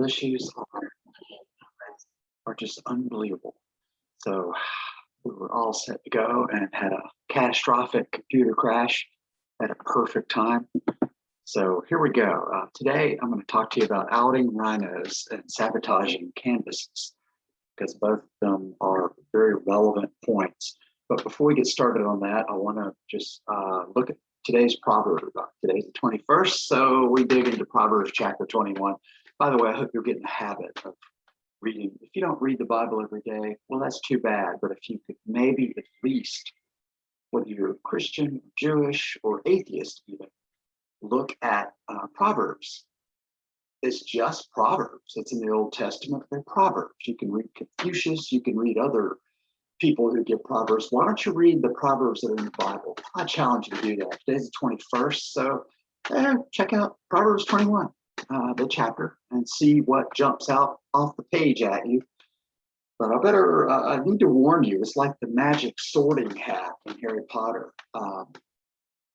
issues are just unbelievable. So we were all set to go and had a catastrophic computer crash at a perfect time. So here we go. Today, I'm going to talk to you about outing rhinos and sabotaging canvases, because both of them are very relevant points. But before we get started on that, I want to just look at today's proverb. Today's the 21st, so we dig into Proverbs Chapter 21. By the way, I hope you're getting the habit of reading. If you don't read the Bible every day, well, that's too bad. But if you could maybe at least, whether you're Christian, Jewish, or atheist even, look at Proverbs. It's just Proverbs. It's in the Old Testament. They're Proverbs. You can read Confucius. You can read other people who give Proverbs. Why don't you read the Proverbs that are in the Bible? I challenge you to do that. Today's the 21st, so check out Proverbs 21, the chapter, and see what jumps out off the page at you. But I need to warn you, it's like the magic sorting hat in Harry Potter.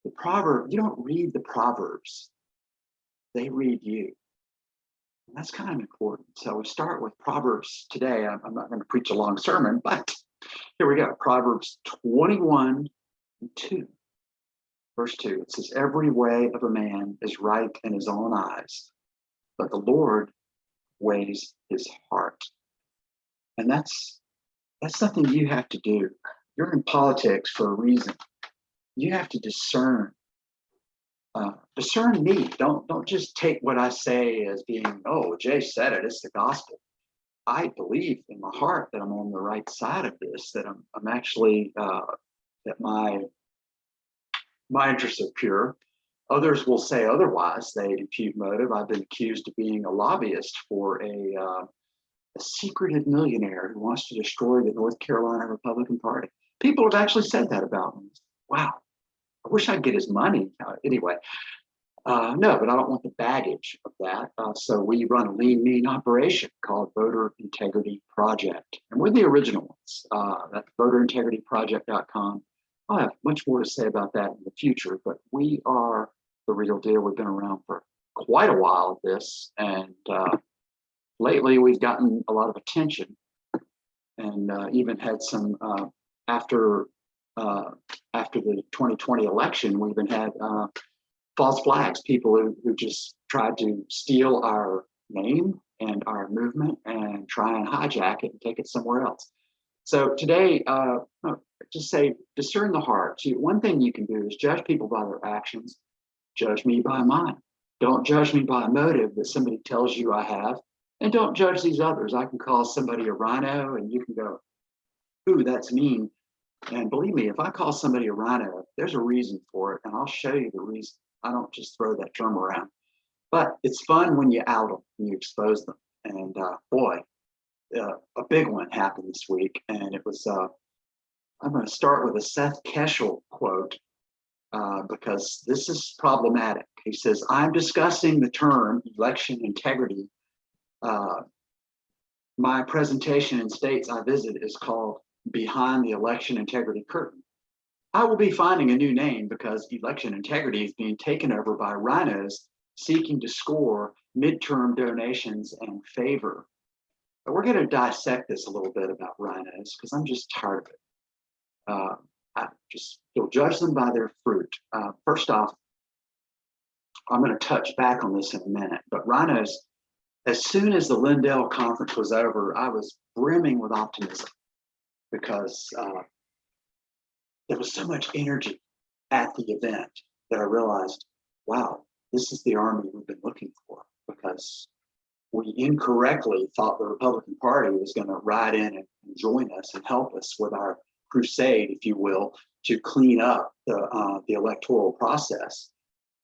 The proverb, you don't read the Proverbs, they read you. And that's kind of important. So we start with Proverbs today. I'm not going to preach a long sermon, but here we go. Proverbs 21:2. Verse 2, it says, every way of a man is right in his own eyes, but the Lord weighs his heart. And that's something you have to do. You're in politics for a reason. You have to discern. Discern me. Don't just take what I say as being, oh, Jay said it, it's the gospel. I believe in my heart that I'm on the right side of this, that I'm actually that my interests are pure. Others will say otherwise. They impute motive. I've been accused of being a lobbyist for a secretive millionaire who wants to destroy the North Carolina Republican Party. People have actually said that about me. Wow, I wish I'd get his money. Anyway, no, but I don't want the baggage of that. So we run a lean, mean operation called Voter Integrity Project. And we're the original ones. That's voterintegrityproject.com. I'll have much more to say about that in the future, but we are the real deal. We've been around for quite a while at this, and lately we've gotten a lot of attention, and even had some after the 2020 election, we even had false flags, people who just tried to steal our name and our movement and try and hijack it and take it somewhere else. So today, just say, discern the heart. See, one thing you can do is judge people by their actions. Judge me by mine. Don't judge me by a motive that somebody tells you I have. And don't judge these others. I can call somebody a rhino and you can go, ooh, that's mean. And believe me, if I call somebody a rhino, there's a reason for it. And I'll show you the reason. I don't just throw that term around. But it's fun when you out them and you expose them. And boy, a big one happened this week. And it was, I'm going to start with a Seth Keshel quote because this is problematic. He says, I'm discussing the term election integrity. My presentation in states I visit is called Behind the Election Integrity Curtain. I will be finding a new name because election integrity is being taken over by rhinos seeking to score midterm donations and favor. But we're going to dissect this a little bit about rhinos because I'm just tired of it. You'll judge them by their fruit. First off, I'm going to touch back on this in a minute, but rhinos, as soon as the Lindell conference was over, I was brimming with optimism because there was so much energy at the event that I realized, wow, this is the army we've been looking for, because we incorrectly thought the Republican Party was going to ride in and join us and help us with our crusade, if you will, to clean up the electoral process.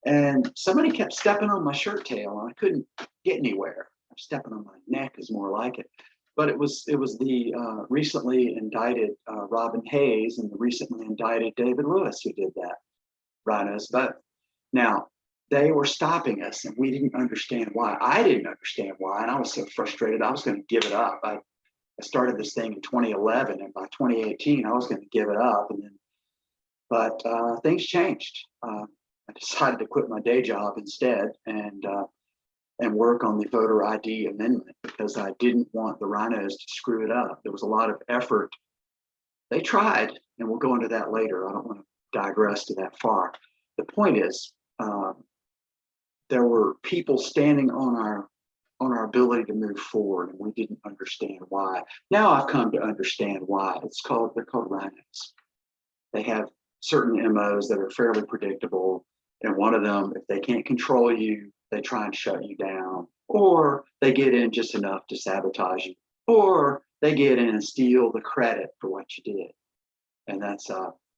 And somebody kept stepping on my shirt tail and I couldn't get anywhere. Stepping on my neck is more like it. But it was the recently indicted Robin Hayes and the recently indicted David Lewis who did that, rhinos. But now they were stopping us and we didn't understand why. I didn't understand why, and I was so frustrated I was going to give it up. I started this thing in 2011, and by 2018 I was going to give it up. But things changed. I decided to quit my day job instead, and and work on the voter ID amendment because I didn't want the RINOs to screw it up. There was a lot of effort. They tried, and we'll go into that later. I don't want to digress to that far. The point is, there were people standing on our ability to move forward, and we didn't understand why. Now I've come to understand why. They're called RINOs. They have certain MOs that are fairly predictable, and one of them, if they can't control you, they try and shut you down, or they get in just enough to sabotage you, or they get in and steal the credit for what you did. And that's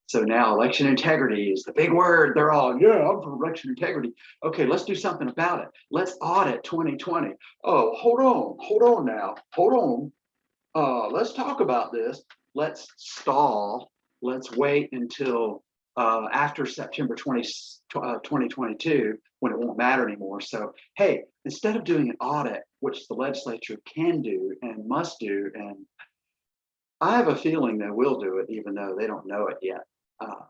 so now election integrity is the big word. They're all, yeah, I'm for election integrity. Okay, let's do something about it. Let's audit 2020. Oh, hold on now, hold on. Let's talk about this. Let's stall. Let's wait until after September 2022, when it won't matter anymore. So, hey, instead of doing an audit, which the legislature can do and must do, and I have a feeling they will do it, even though they don't know it yet.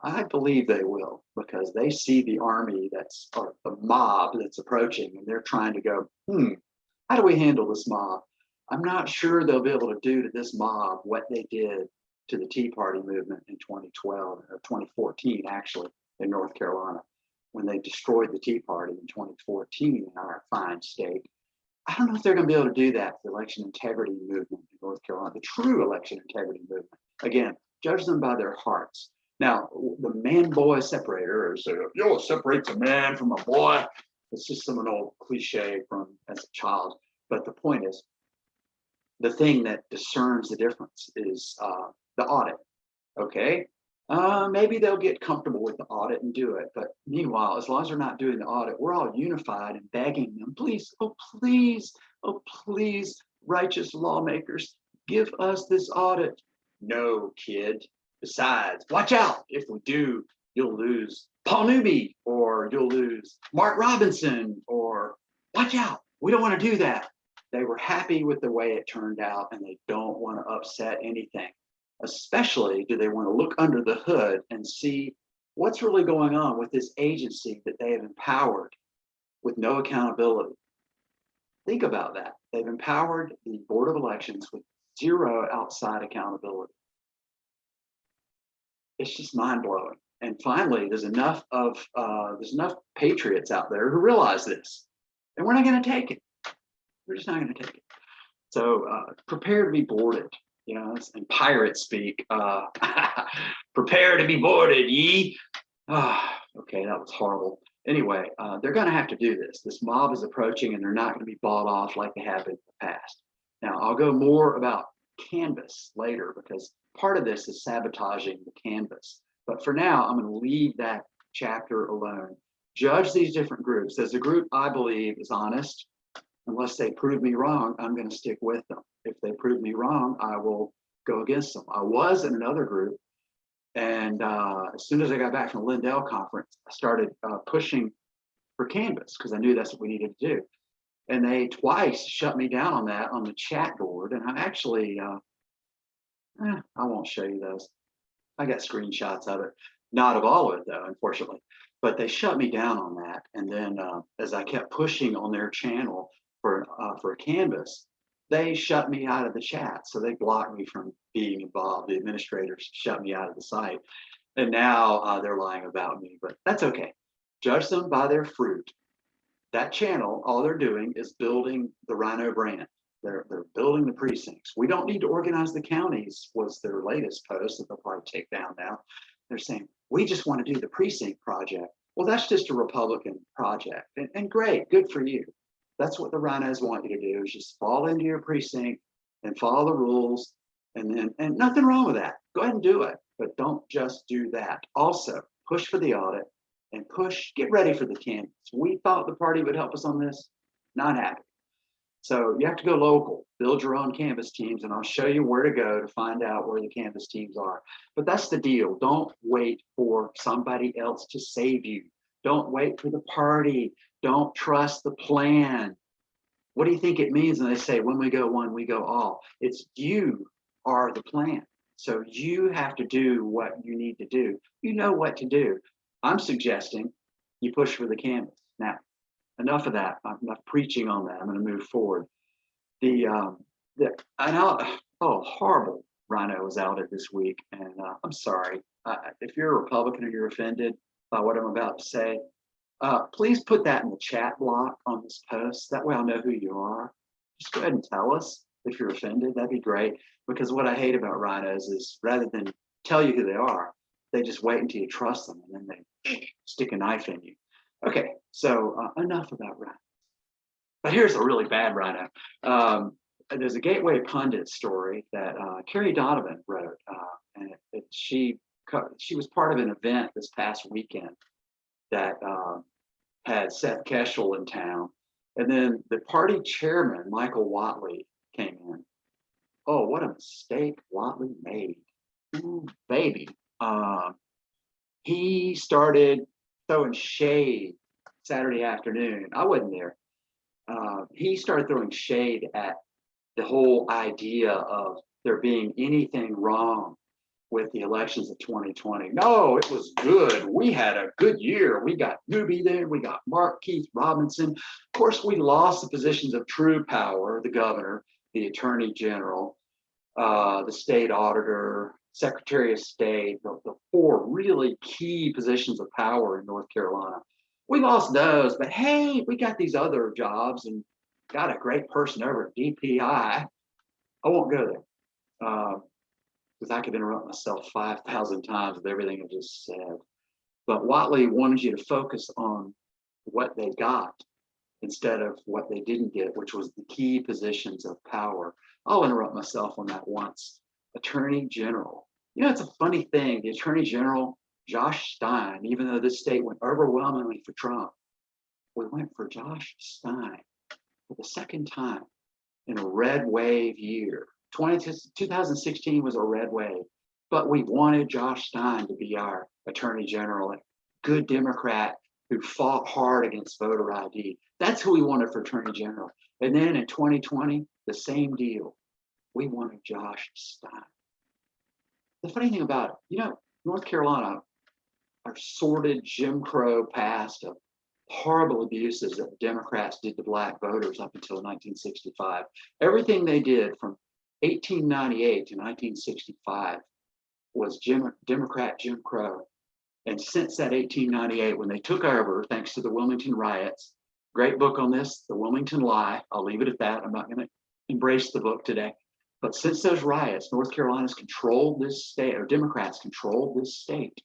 I believe they will, because they see the army or the mob that's approaching, and they're trying to go, how do we handle this mob? I'm not sure they'll be able to do to this mob what they did to the Tea Party movement in 2012 or 2014, actually, in North Carolina, when they destroyed the Tea Party in 2014 in our fine state. I don't know if they're going to be able to do that for the election integrity movement in North Carolina, the true election integrity movement. Again, judge them by their hearts. Now, the man-boy separator, is what separates a man from a boy? It's just some old cliche from as a child. But the point is, the thing that discerns the difference is the audit. Okay, maybe they'll get comfortable with the audit and do it. But meanwhile, as long as they're not doing the audit, we're all unified and begging them, please, oh please, oh please, righteous lawmakers, give us this audit. No, kid. Besides, watch out. If we do, you'll lose Paul Newby, or you'll lose Mark Robinson, or watch out. We don't want to do that. They were happy with the way it turned out, and they don't want to upset anything. Especially do they want to look under the hood and see what's really going on with this agency that they have empowered with no accountability. Think about that. They've empowered the Board of Elections with zero outside accountability. It's just mind-blowing. And finally, there's enough patriots out there who realize this, and we're not going to take it. We're just not going to take it. So prepare to be boarded. You know, in pirate speak, prepare to be boarded, ye. Okay, that was horrible. Anyway, they're going to have to do this. This mob is approaching, and they're not going to be bought off like they have in the past. Now, I'll go more about canvas later, because part of this is sabotaging the canvas. But for now, I'm going to leave that chapter alone. Judge these different groups. As a group I believe is honest. Unless they prove me wrong, I'm going to stick with them. If they prove me wrong, I will go against them. I was in another group, and as soon as I got back from the Lindell conference, I started pushing for canvas, because I knew that's what we needed to do. And they twice shut me down on that on the chat board. And I actually, I won't show you those. I got screenshots of it, not of all of it though, unfortunately. But they shut me down on that. And then as I kept pushing on their channel for canvas, they shut me out of the chat. So they blocked me from being involved. The administrators shut me out of the site. And now they're lying about me, but that's okay. Judge them by their fruit. That channel, all they're doing is building the RINO brand. They're building the precincts. We don't need to organize the counties, was their latest post that they'll probably take down now. They're saying, we just want to do the precinct project. Well, that's just a Republican project. And great, good for you. That's what the RINOs want you to do, is just fall into your precinct and follow the rules. And nothing wrong with that. Go ahead and do it, but don't just do that. Also, push for the audit and get ready for the canvas. We thought the party would help us on this. Not happy. So you have to go local, build your own canvas teams, and I'll show you where to go to find out where the canvas teams are. But that's the deal. Don't wait for somebody else to save you. Don't wait for the party. Don't trust the plan. What do you think it means when they say, when we go one, we go all? It's you are the plan. So you have to do what you need to do. You know what to do. I'm suggesting you push for the canvas. Now, enough of that. Enough preaching on that. I'm going to move forward. Horrible RINO was outed this week, and I'm sorry. If you're a Republican and you're offended by what I'm about to say, please put that in the chat block on this post. That way I'll know who you are. Just go ahead and tell us if you're offended. That'd be great. Because what I hate about RINOs is rather than tell you who they are, they just wait until you trust them and then they stick a knife in you. Okay, so enough about RINO. But here's a really bad RINO. There's a Gateway Pundit story that Carrie Donovan wrote, and she was part of an event this past weekend that had Seth Keshel in town, and then the party chairman Michael Whatley came in. Oh, what a mistake Whatley made! Ooh, baby, he started throwing shade Saturday afternoon. I wasn't there. He started throwing shade at the whole idea of there being anything wrong with the elections of 2020. No, it was good. We had a good year. We got Newby there. We got Mark Keith Robinson. Of course, we lost the positions of true power, the governor, the attorney general, the state auditor, secretary of state, the four really key positions of power in North Carolina. We lost those, but hey, we got these other jobs and got a great person over at DPI. I won't go there because I could interrupt myself 5,000 times with everything I just said. But Whatley wanted you to focus on what they got instead of what they didn't get, which was the key positions of power. I'll interrupt myself on that once. Attorney General. You know, it's a funny thing. The Attorney General, Josh Stein, even though this state went overwhelmingly for Trump, we went for Josh Stein for the second time in a red wave year. 2016 was a red wave, but we wanted Josh Stein to be our Attorney General, a good Democrat who fought hard against voter ID. That's who we wanted for Attorney General. And then in 2020, the same deal. We wanted Josh Stein. The funny thing about it, you know, North Carolina, our sordid Jim Crow past of horrible abuses that Democrats did to Black voters up until 1965. Everything they did from 1898 to 1965 was Democrat Jim Crow. And since that 1898, when they took over, thanks to the Wilmington riots, great book on this, The Wilmington Lie. I'll leave it at that. I'm not going to embrace the book today. But since those riots, North Carolina's controlled this state, or Democrats controlled this state.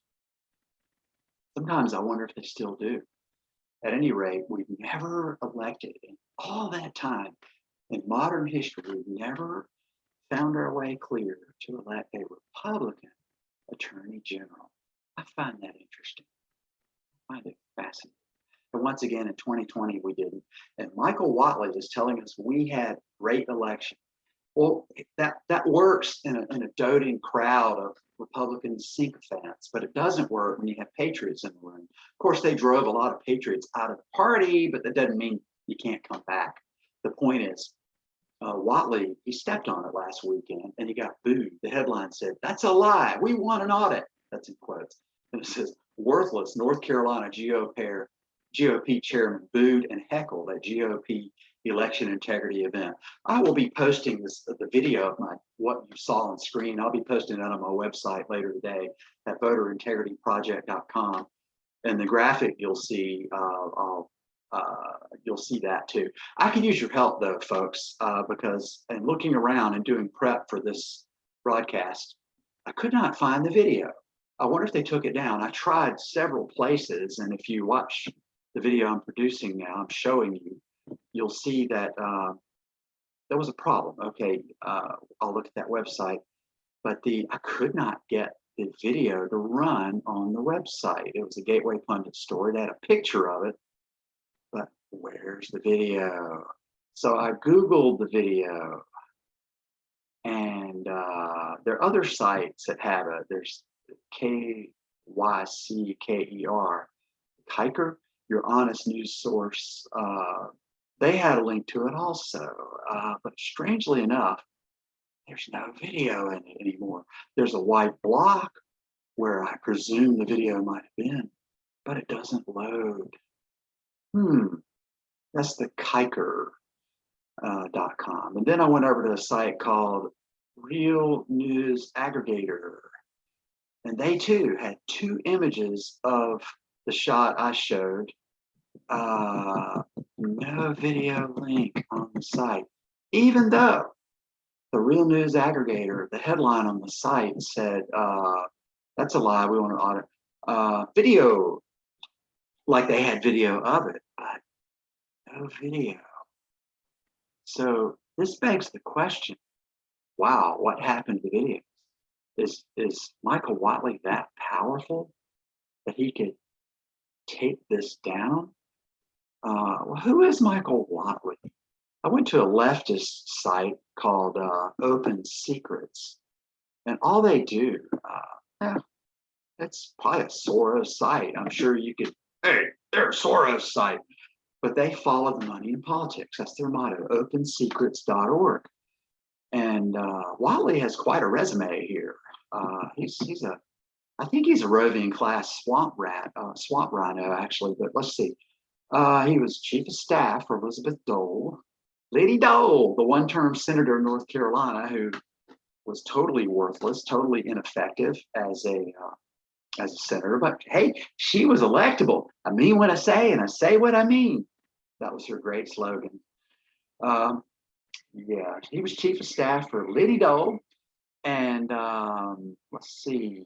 Sometimes I wonder if they still do. At any rate, we've never elected in all that time in modern history, we've never found our way clear to elect a Republican Attorney General. I find that interesting. I find it fascinating. And once again, in 2020, we didn't. And Michael Whatley is telling us we had great election. Well, that works in a doting crowd of Republican sycophants, but it doesn't work when you have patriots in the room. Of course, they drove a lot of patriots out of the party, but that doesn't mean you can't come back. The point is, Whatley, he stepped on it last weekend and he got booed. The headline said, "That's a lie. We won an audit." That's in quotes. And it says, "Worthless North Carolina GOP chairman booed and heckled at GOP election integrity event." I will be posting the video of what you saw on screen. I'll be posting that on my website later today at voterintegrityproject.com. And the graphic you'll see, you'll see that too. I could use your help though, folks, because in looking around and doing prep for this broadcast, I could not find the video. I wonder if they took it down. I tried several places, and if you watch the video I'm producing now, I'm showing you, you'll see that there was a problem. Okay, I'll look at that website, but I could not get the video to run on the website. It was a Gateway Pundit story. They had a picture of it, but where's the video? So I Googled the video, and there are other sites that have it. There's KYCKER, Kiker, Your Honest News Source. They had a link to it also, but strangely enough, there's no video in it anymore. There's a white block where I presume the video might have been, but it doesn't load. That's the Kiker. .com. And then I went over to a site called Real News Aggregator. And they too had 2 images of the shot I showed. No video link on the site, even though the Real News Aggregator, the headline on the site said, that's a lie, we want to audit video, like they had video of it, but no video. So this begs the question, wow, what happened to videos? Is Michael Wadley that powerful that he could take this down? Well, who is Michael Wadley? I went to a leftist site called Open Secrets, and all they do, it's probably a Soros site. I'm sure you could, hey, they're a Soros site, but they follow the money in politics. That's their motto, opensecrets.org. And Whatley has quite a resume here. I think he's a roving class swamp rhino, actually, but let's see. He was chief of staff for Elizabeth Dole. Lady Dole, the one-term senator of North Carolina who was totally worthless, totally ineffective as a senator, but hey, she was electable. I mean what I say, and I say what I mean. That was her great slogan. Yeah, he was chief of staff for Lady Dole, and let's see,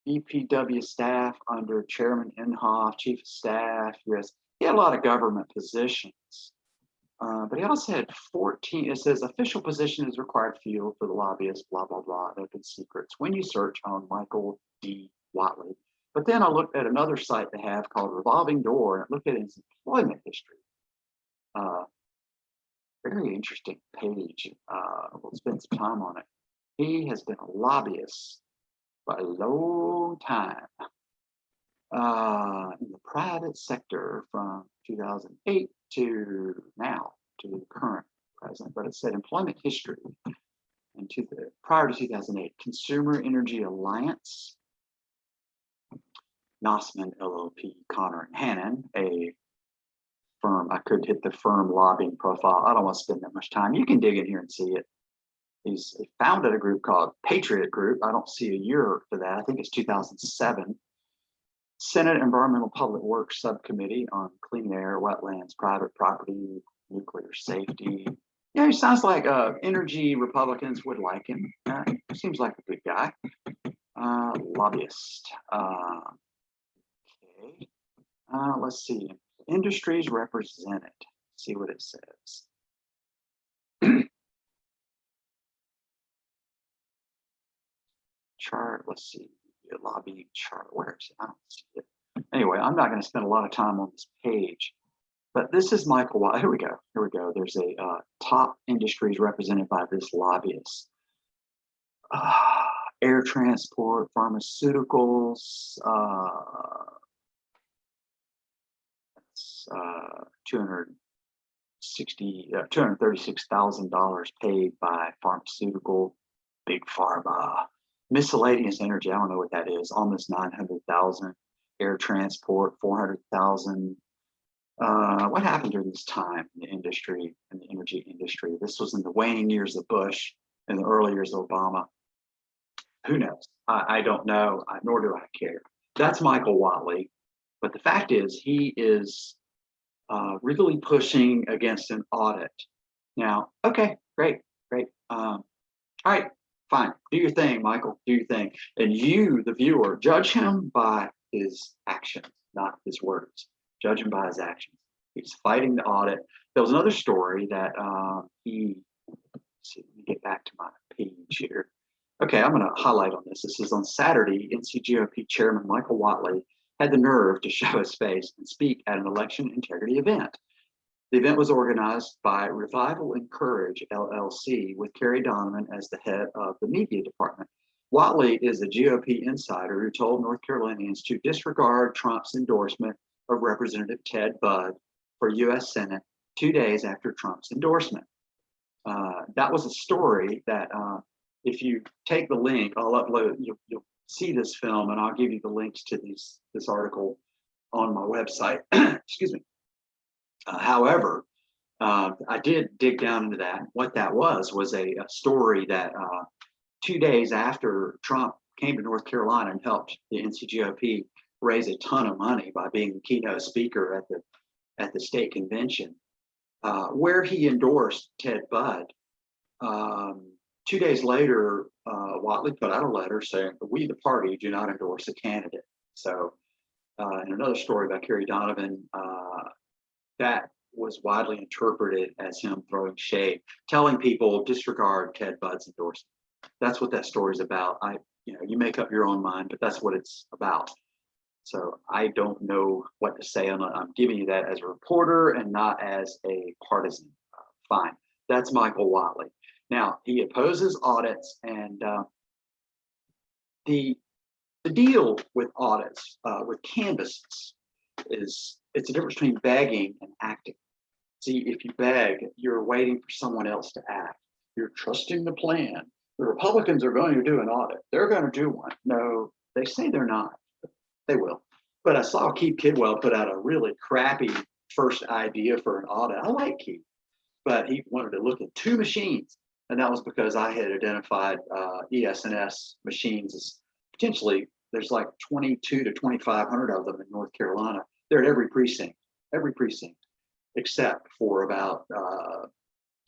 EPW staff under Chairman Inhofe, chief of staff. Yes, he had a lot of government positions, but he also had 14. It says official position is required field for the lobbyist. Blah blah blah. Open secrets when you search on Michael D. Whatley. But then I looked at another site they have called Revolving Door, and I looked at his employment history. Very interesting page. We'll spend some time on it. He has been a lobbyist for a long time in the private sector from 2008 to now, to the current present. But it said employment history prior to 2008, Consumer Energy Alliance, Nossman LLP, Connor and Hannon, a firm. I could hit the firm lobbying profile. I don't want to spend that much time. You can dig in here and see it. He founded a group called Patriot Group. I don't see a year for that. I think it's 2007. Senate Environmental Public Works Subcommittee on Clean Air, Wetlands, Private Property, Nuclear Safety. Yeah, he sounds like energy Republicans would like him. Seems like a good guy. Lobbyist. Okay. Let's see. Industries represented. See what it says. Chart. Let's see. Lobby chart. Where is it? I don't see it. Anyway, I'm not going to spend a lot of time on this page, but this is Michael Wadley. Here we go. Here we go. There's a top industries represented by this lobbyist. Air transport, pharmaceuticals. $236,000 paid by pharmaceutical, big pharma. Miscellaneous energy, I don't know what that is, almost 900,000. Air transport, 400,000. What happened during this time in the industry, in the energy industry? This was in the waning years of Bush and the early years of Obama. Who knows? I don't know, nor do I care. That's Michael Wadley. But the fact is, he is really pushing against an audit. Now, okay, great. All right, fine. Do your thing, Michael. Do your thing. And you, the viewer, judge him by his actions, not his words. Judge him by his actions. He's fighting the audit. There was another story that let's see, let me get back to my page here. Okay, I'm going to highlight on this. This is on Saturday. GOP Chairman Michael Whatley had the nerve to show his face and speak at an election integrity event. The event was organized by Revival and Courage, LLC, with Kerry Donovan as the head of the media department. Whatley is a GOP insider who told North Carolinians to disregard Trump's endorsement of Representative Ted Budd for U.S. Senate 2 days after Trump's endorsement. That was a story that if you take the link, I'll upload, you'll see this film, and I'll give you the links to this article on my website. Excuse me. However, I did dig down into that. What that was a story that 2 days after Trump came to North Carolina and helped the NCGOP raise a ton of money by being the keynote speaker at the state convention, where he endorsed Ted Budd. 2 days later, Whatley put out a letter saying, "We, the party, do not endorse a candidate." So, in another story by Kerry Donovan, that was widely interpreted as him throwing shade, telling people disregard Ted Budd's endorsement. That's what that story is about. You make up your own mind, but that's what it's about. So I don't know what to say. I'm giving you that as a reporter and not as a partisan. Fine. That's Michael Wadley. Now, he opposes audits, and the deal with audits, with canvasses, is it's a difference between begging and acting. See, if you beg, you're waiting for someone else to act. You're trusting the plan. The Republicans are going to do an audit. They're going to do one. No, they say they're not. They will. But I saw Keith Kidwell put out a really crappy first idea for an audit. I like Keith, but he wanted to look at 2 machines. And that was because I had identified ES&S machines as potentially, there's like 22 to 2,500 of them in North Carolina. They're at every precinct, except for about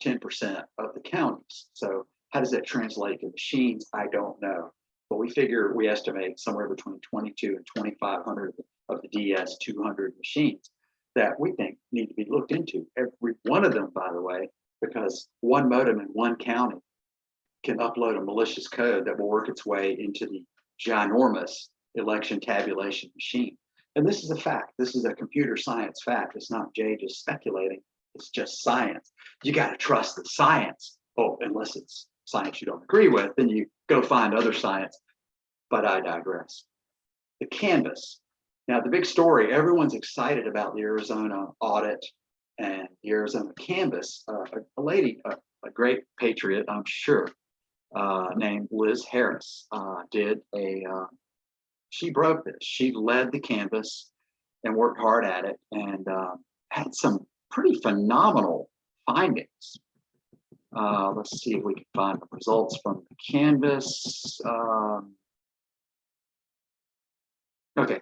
10% of the counties. So how does that translate to machines? I don't know. But we estimate somewhere between 22 and 2,500 of the DS 200 machines that we think need to be looked into. Every one of them, by the way, because one modem in one county can upload a malicious code that will work its way into the ginormous election tabulation machine. And this is a fact. This is a computer science fact. It's not Jay just speculating. It's just science. You got to trust the science. Oh, unless it's science you don't agree with, then you go find other science. But I digress. The canvas. Now, the big story, everyone's excited about the Arizona audit and the Arizona canvas. A lady, a great patriot, I'm sure, named Liz Harris, she broke this. She led the canvas and worked hard at it, and had some pretty phenomenal findings. Let's see if we can find the results from the canvas. Okay.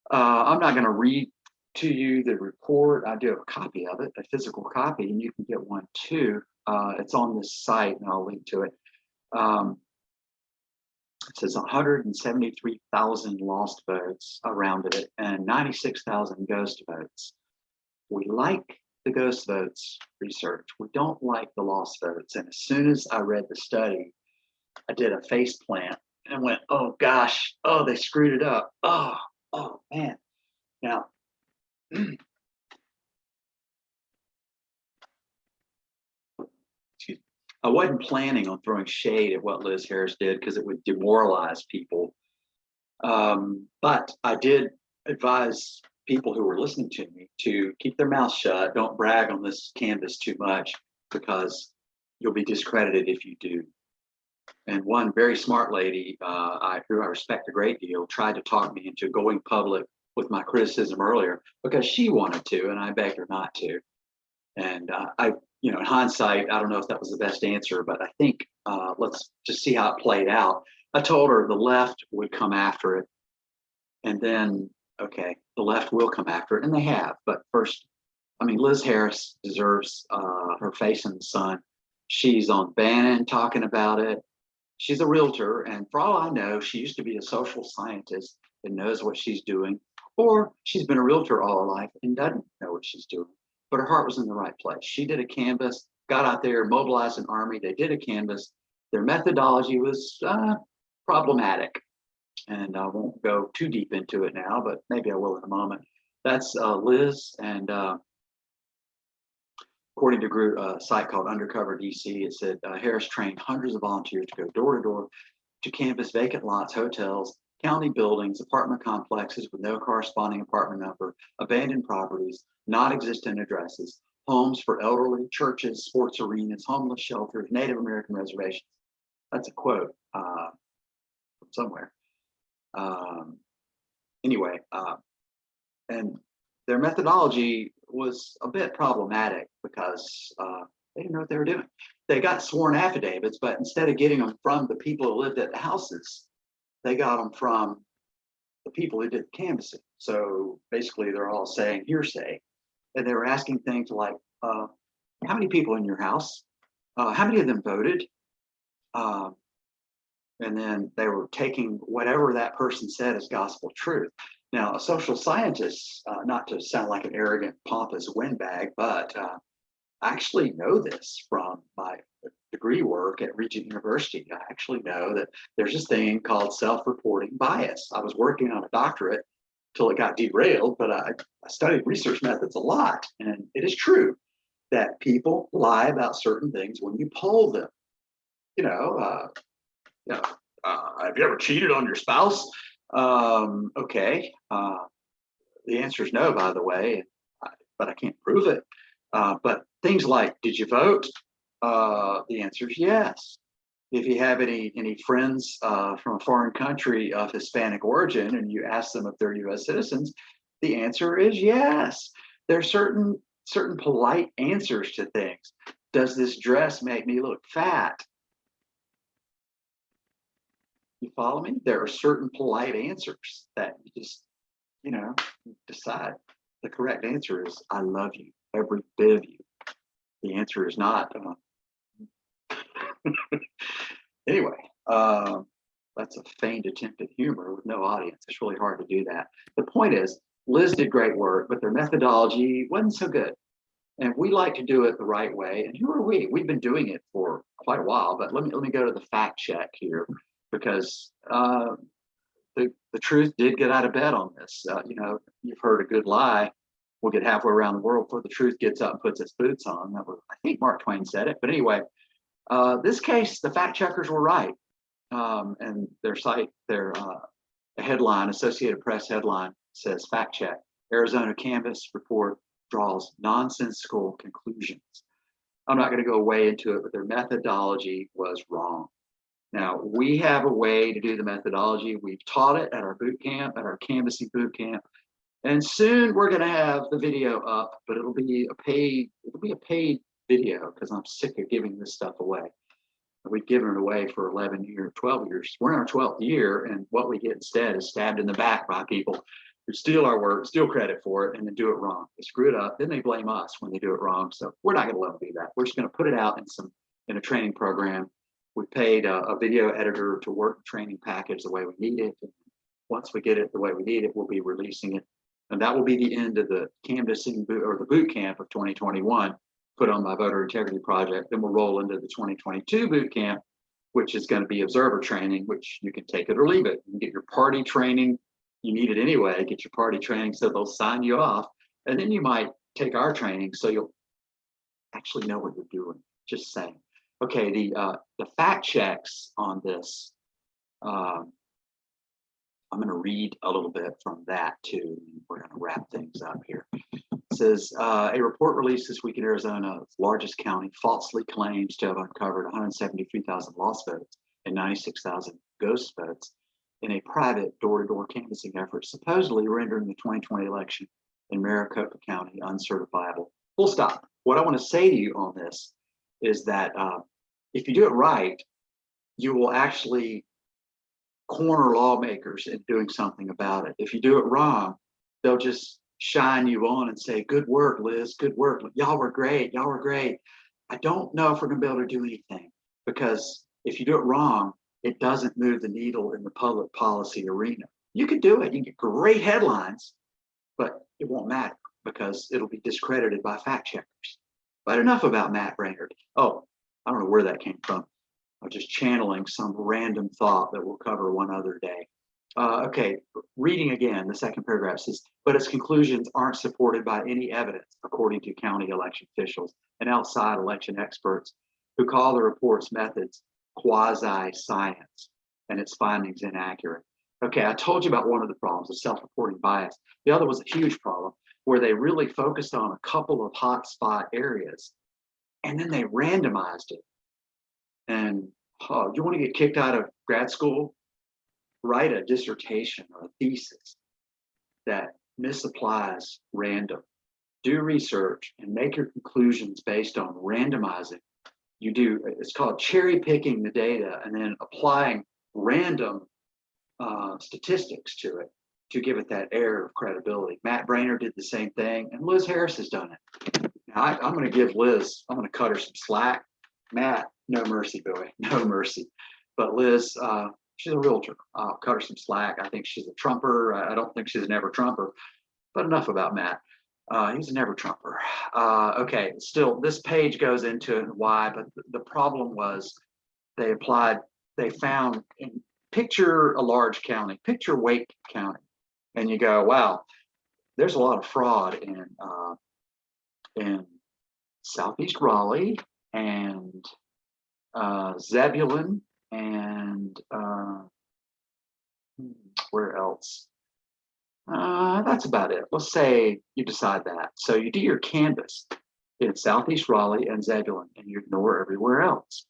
I'm not going to read to you the report. I do have a copy of it, a physical copy, and you can get one too. It's on this site, and I'll link to it. It says 173,000 lost votes around it and 96,000 ghost votes. We like the ghost votes research. We don't like the lost votes. And as soon as I read the study, I did a face plant and went, oh gosh, oh, they screwed it up. Oh man. Now, excuse me. I wasn't planning on throwing shade at what Liz Harris did because it would demoralize people. But I did advise people who were listening to me to keep their mouths shut. Don't brag on this canvas too much because you'll be discredited if you do. And one very smart lady, who I respect a great deal, tried to talk me into going public with my criticism earlier because she wanted to, and I begged her not to. And in hindsight, I don't know if that was the best answer, but I think let's just see how it played out. I told her the left would come after it, and then, okay, the left will come after it, and they have. But first, Liz Harris deserves her face in the sun. She's on Bannon talking about it. She's a realtor, and for all I know, she used to be a social scientist and knows what she's doing, or she's been a realtor all her life and doesn't know what she's doing. But her heart was in the right place. She did a canvas, got out there, mobilized an army. They did a canvas. Their methodology was problematic, and I won't go too deep into it now, but maybe I will in a moment. That's Liz, and according to a site called Undercover DC, it said Harris trained hundreds of volunteers to go door to door to canvass vacant lots, hotels, county buildings, apartment complexes with no corresponding apartment number, abandoned properties, non-existent addresses, homes for elderly, churches, sports arenas, homeless shelters, Native American reservations. That's a quote from somewhere. Anyway, and their methodology was a bit problematic because they didn't know what they were doing. They got sworn affidavits, but instead of getting them from the people who lived at the houses, they got them from the people who did the canvassing. So basically, they're all saying hearsay, and they were asking things like, "How many people in your house? How many of them voted?" And then they were taking whatever that person said as gospel truth. Now, a social scientist, not to sound like an arrogant, pompous windbag, but I actually know this from my degree work at Regent University. I actually know that there's this thing called self-reporting bias. I was working on a doctorate till it got derailed, but I studied research methods a lot. And it is true that people lie about certain things when you poll them. You know, have you ever cheated on your spouse? Okay. The answer is no, by the way, but I can't prove it. But things like, did you vote? The answer is yes. If you have any friends from a foreign country of Hispanic origin and you ask them if they're U.S. citizens, the answer is yes. There are certain polite answers to things. Does this dress make me look fat? You follow me? There are certain polite answers that you just, decide. The correct answer is, I love you, every bit of you. The answer is not. Anyway, that's a feigned attempt at humor with no audience. It's really hard to do that. The point is, Liz did great work, but their methodology wasn't so good. And we like to do it the right way. And who are we? We've been doing it for quite a while, but let me go to the fact check here, because the truth did get out of bed on this. You've heard a good lie will get halfway around the world before the truth gets up and puts its boots on. That was, I think Mark Twain said it. But anyway, this case, the fact checkers were right. And their site, their headline, Associated Press headline says, fact check, Arizona canvass report draws nonsensical conclusions. I'm not going to go way into it, but their methodology was wrong. Now, we have a way to do the methodology. We've taught it at our boot camp, at our canvassing boot camp. And soon we're going to have the video up, but it'll be a paid video because I'm sick of giving this stuff away. We've given it away for 11 years, 12 years. We're in our 12th year, and what we get instead is stabbed in the back by people who steal our work, steal credit for it, and then do it wrong. They screw it up, then they blame us when they do it wrong. So we're not going to let them do that. We're just going to put it out in a training program. We paid a video editor to work the training package the way we need it. And once we get it the way we need it, we'll be releasing it. And that will be the end of the canvassing or the boot camp of 2021, put on my voter integrity project. Then we'll roll into the 2022 boot camp, which is going to be observer training, which you can take it or leave it. You can get your party training. You need it anyway, get your party training so they'll sign you off. And then you might take our training so you'll actually know what you're doing. Just saying. Okay, the fact checks on this, I'm going to read a little bit from that too. We're going to wrap things up here. It says, a report released this week in Arizona, its largest county, falsely claims to have uncovered 173,000 lost votes and 96,000 ghost votes in a private door-to-door canvassing effort, supposedly rendering the 2020 election in Maricopa County uncertifiable. Full stop. What I want to say to you on this is that if you do it right, you will actually corner lawmakers in doing something about it. If you do it wrong, they'll just shine you on and say, good work, Liz, good work. Y'all were great, y'all were great. I don't know if we're gonna be able to do anything, because if you do it wrong, it doesn't move the needle in the public policy arena. You can do it, you can get great headlines, but it won't matter because it'll be discredited by fact checkers. But enough about Matt Brainerd. Oh, I don't know where that came from. I'm just channeling some random thought that we'll cover one other day. Okay, reading again, the second paragraph says, but its conclusions aren't supported by any evidence, according to county election officials and outside election experts who call the report's methods quasi-science and its findings inaccurate. Okay, I told you about one of the problems, the self-reporting bias. The other was a huge problem where they really focused on a couple of hotspot areas and then they randomized it. And you want to get kicked out of grad school? Write a dissertation or a thesis that misapplies random do research and make your conclusions based on randomizing. You do, it's called cherry picking the data and then applying random statistics to it to give it that air of credibility. Matt Braynard did the same thing, and Liz Harris has done it. Now, I'm going to give Liz, I'm going to cut her some slack. Matt, no mercy, boy, no mercy. But Liz, she's a realtor. I'll cut her some slack. I think she's a Trumper. I don't think she's a never Trumper. But enough about Matt. He's a never Trumper. Okay, still, this page goes into why, but the problem was they found, picture a large county, picture Wake County, and you go, wow, there's a lot of fraud in Southeast Raleigh and Zebulon and where else? That's about it. Let's say you decide that. So you do your canvas in Southeast Raleigh and Zebulon, and you ignore everywhere else.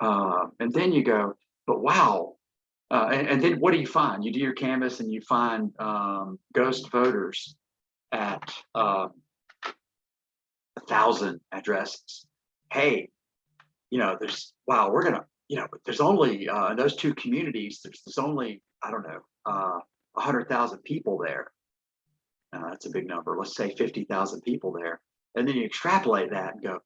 And then you go, but wow. And then what do you find? You do your canvas and you find ghost voters at 1,000 addresses. Hey, there's, wow, we're gonna, there's only in those two communities, there's only, I don't know, 100,000 people there. That's a big number. Let's say 50,000 people there. And then you extrapolate that and go,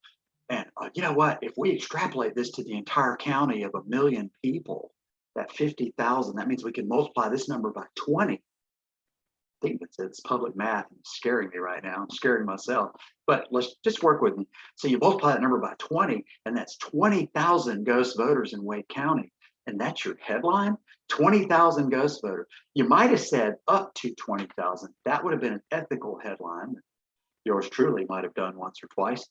and you know what? If we extrapolate this to the entire county of 1 million people, that 50,000, that means we can multiply this number by 20. I think it's public math and it's scaring me right now. I'm scaring myself, but let's just work with me. So you multiply that number by 20, and that's 20,000 ghost voters in Wake County. And that's your headline, 20,000 ghost voters. You might have said up to 20,000. That would have been an ethical headline. Yours truly might have done once or twice.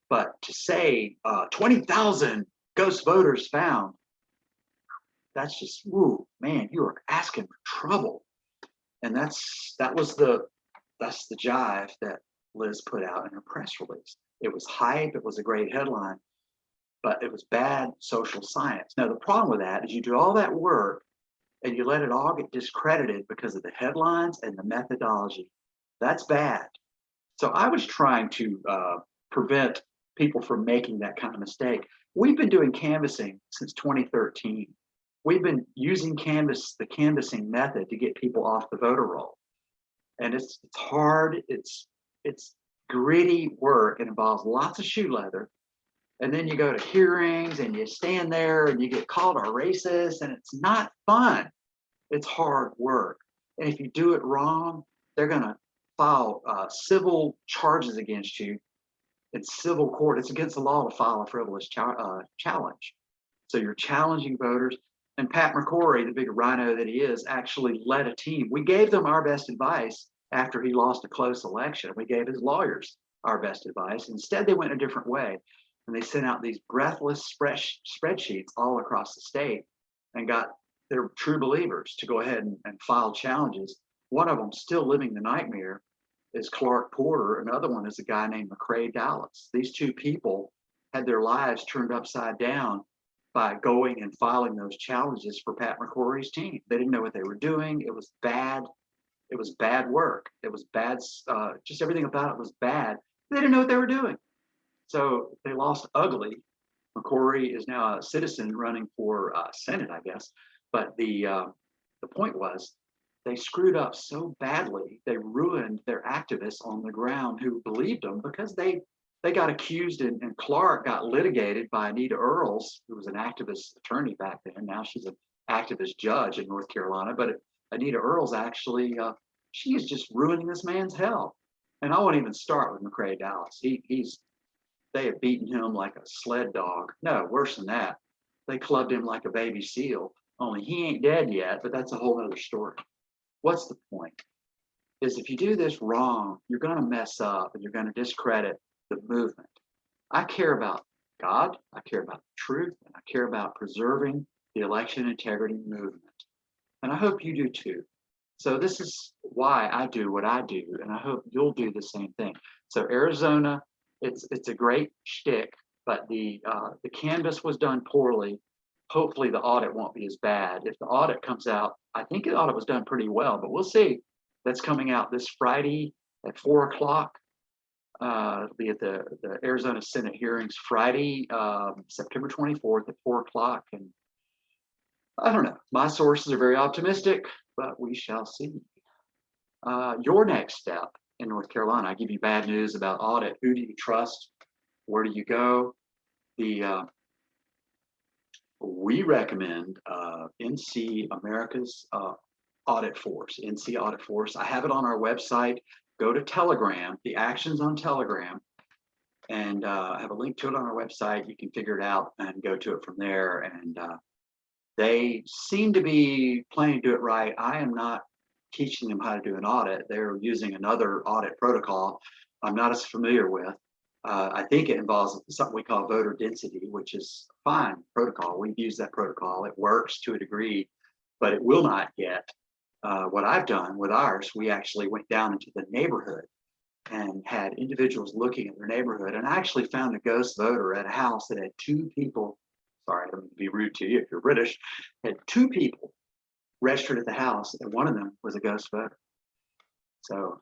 But to say 20,000 ghost voters found, that's just, woo, man, you are asking for trouble. And that's the jive that Liz put out in her press release. It was hype, it was a great headline, but it was bad social science. Now, the problem with that is you do all that work and you let it all get discredited because of the headlines and the methodology. That's bad. So I was trying to prevent people from making that kind of mistake. We've been doing canvassing since 2013. We've been using the canvassing method to get people off the voter roll. And it's hard, it's gritty work. It involves lots of shoe leather. And then you go to hearings and you stand there and you get called a racist, and it's not fun. It's hard work. And if you do it wrong, they're gonna file civil charges against you in civil court. It's against the law to file a frivolous challenge. So you're challenging voters. And Pat McCrory, the big RINO that he is, actually led a team. We gave them our best advice after he lost a close election. We gave his lawyers our best advice. Instead, they went a different way. And they sent out these breathless spreadsheets all across the state and got their true believers to go ahead and file challenges. One of them, still living the nightmare, is Clark Porter. Another one is a guy named McCrae Dallas. These two people had their lives turned upside down by going and filing those challenges for Pat McCrory's team. They didn't know what they were doing. It was bad. It was bad work. It was bad. Just everything about it was bad. They didn't know what they were doing. So they lost ugly. McCrory is now a citizen running for Senate, I guess. But the point was, they screwed up so badly, they ruined their activists on the ground who believed them, because they got accused, and Clark got litigated by Anita Earls, who was an activist attorney back then. Now she's an activist judge in North Carolina. But Anita Earls actually, she is just ruining this man's health. And I won't even start with McCrae Dallas. They have beaten him like a sled dog. No, worse than that. They clubbed him like a baby seal. Only he ain't dead yet, but that's a whole other story. What's the point? Is if you do this wrong, you're going to mess up and you're going to discredit the movement. I care about God, I care about the truth, and I care about preserving the election integrity movement. And I hope you do too. So this is why I do what I do, and I hope you'll do the same thing. So Arizona, it's a great shtick, but the canvas was done poorly. Hopefully the audit won't be as bad. If the audit comes out, I think the audit was done pretty well, but we'll see. That's coming out this Friday at 4 o'clock. It'll be at the Arizona Senate hearings Friday, September 24th at 4 o'clock. And I don't know, my sources are very optimistic, but we shall see. Your next step in North Carolina, I give you bad news about audit. Who do you trust? Where do you go? We recommend NC America's Audit Force, NC Audit Force. I have it on our website. Go to Telegram, the actions on Telegram, and I have a link to it on our website. You can figure it out and go to it from there. And they seem to be planning to do it right. I am not teaching them how to do an audit. They're using another audit protocol I'm not as familiar with. I think it involves something we call voter density, which is a fine protocol. We've used that protocol. It works to a degree, but it will not get what I've done with ours. We actually went down into the neighborhood and had individuals looking at their neighborhood. And I actually found a ghost voter at a house that had two people. Sorry, I don't mean to be rude to you if you're British. Had two people registered at the house, and one of them was a ghost voter. So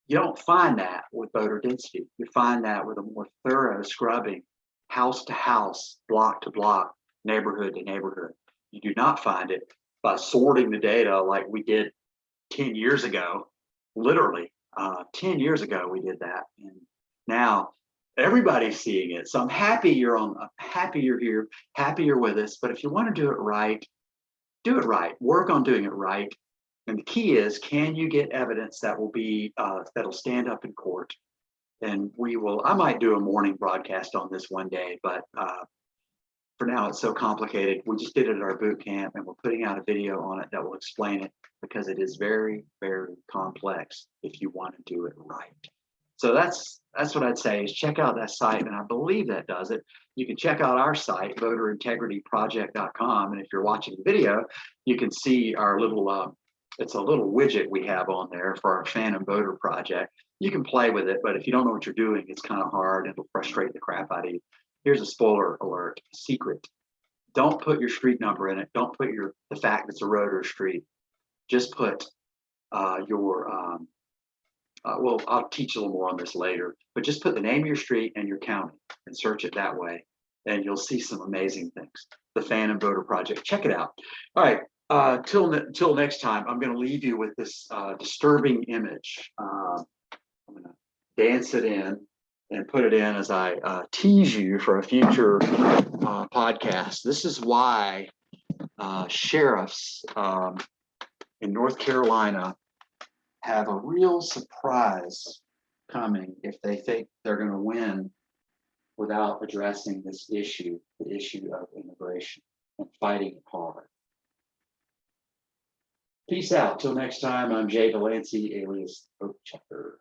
you don't find that with voter density. You find that with a more thorough scrubbing, house to house, block to block, neighborhood to neighborhood. You do not find it by sorting the data like we did 10 years ago. Literally, 10 years ago we did that, and now everybody's seeing it. So I'm happy you're on. I'm happy you're here. Happy you're with us. But if you want to do it right, do it right. Work on doing it right. And the key is, can you get evidence that will be that'll stand up in court? And we will. I might do a morning broadcast on this one day, but for now it's so complicated. We just did it at our boot camp, and we're putting out a video on it that will explain it, because it is very, very complex if you want to do it right. So that's what I'd say, is check out that site, and I believe that does it. You can check out our site, voterintegrityproject.com, and if you're watching the video, you can see our little it's a little widget we have on there for our Phantom Voter project. You can play with it, but if you don't know what you're doing, it's kind of hard. It'll frustrate the crap out of you. Here's a spoiler alert, secret. Don't put your street number in it. Don't put the fact it's a road or a street. Just put well, I'll teach a little more on this later, but just put the name of your street and your county and search it that way, and you'll see some amazing things. The Phantom Voter Project, check it out. All right, till next time, I'm going to leave you with this disturbing image. I'm going to dance it in and put it in as I tease you for a future podcast. This is why sheriffs in North Carolina have a real surprise coming if they think they're going to win without addressing this issue, the issue of immigration, and fighting it hard. Peace out. Till next time, I'm Jay Delancey, alias VoteChecker.